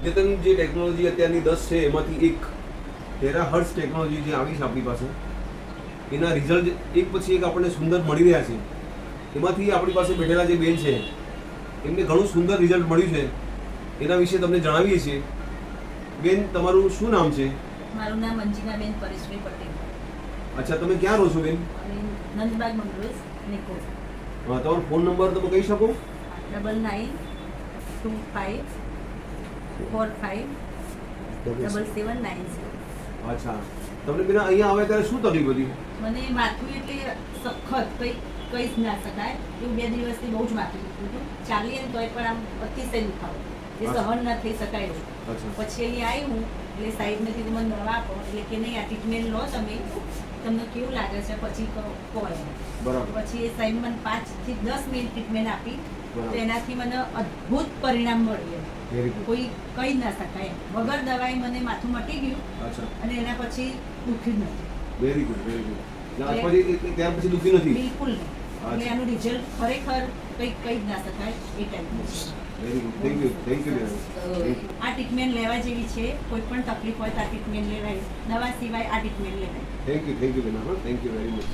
અદ્યતન જે ટેકનોલોજી અત્યારની 10 છે એમાંથી એક ટેરાહર્ટ્ઝ ટેકનોલોજી જે આવી છે આપણી પાસે, એના રિઝલ્ટ એક પછી એક આપણને સુંદર મળી રહ્યા છે. એમાંથી આપણી પાસે બેઠેલા જે બેન છે એમને ઘણું સુંદર રિઝલ્ટ મળ્યું છે, એના વિશે તમને જણાવીએ છીએ. બેન, તમારું શું નામ છે? મારું નામ મંજીનાબેન પરેશભાઈ પટેલ. અચ્છા, તમે ક્યાં રહો છો બેન? નંદબાગ મંગળોસ નિકો. તમારો ફોન નંબર તમે કહી શકો? 9925457790. અચ્છા, તમને બેન અહીંયા આવે ત્યારે શું તકલીફ હતી? મને માથું એટલે સખત કહી જ ના શકાય એવું 2 દિવસથી બહુ જ માથું દુખતું હતું. ચાલીએ ને તોય પણ આમ અતિશય દુખાવો, એ સહન ના થઈ શકાય એવું. પછી અહીં આવી હું એટલે સાહેબને કીધું મને દવા આપો, એટલે કે નહીં આ ટ્રીટમેન્ટ લો તમે, તમને કેવું લાગે છે પછી કહો એમ. બરાબર. પછી એ સાહેબ મને 5 થી 10 મિનિટ ટ્રીટમેન્ટ આપી, તો એનાથી મને અદ્ભુત પરિણામ મળ્યું. કોઈ કહી ના શકાય એમ. વગર દવાએ મને માથું મટી ગયું અને એના પછી દુખ્યું જ નથી. Very good, very good. ત્યાર પછી દુખી નથી? બિલકુલ નહીં. એટલે આનું રિઝલ્ટ ખરેખર કંઈક કહી જ ના શકાય એ ટાઈપનું છે. Very good, thank you, thank you. આ ટ્રીટમેન્ટ લેવા જેવી છે. કોઈ પણ તકલીફ હોય તો આ ટ્રીટમેન્ટ લેવાય, દવા સિવાય આ ટ્રીટમેન્ટ લેવાય. થેન્ક યુ બેન, થેન્ક યુ વેરી મચ.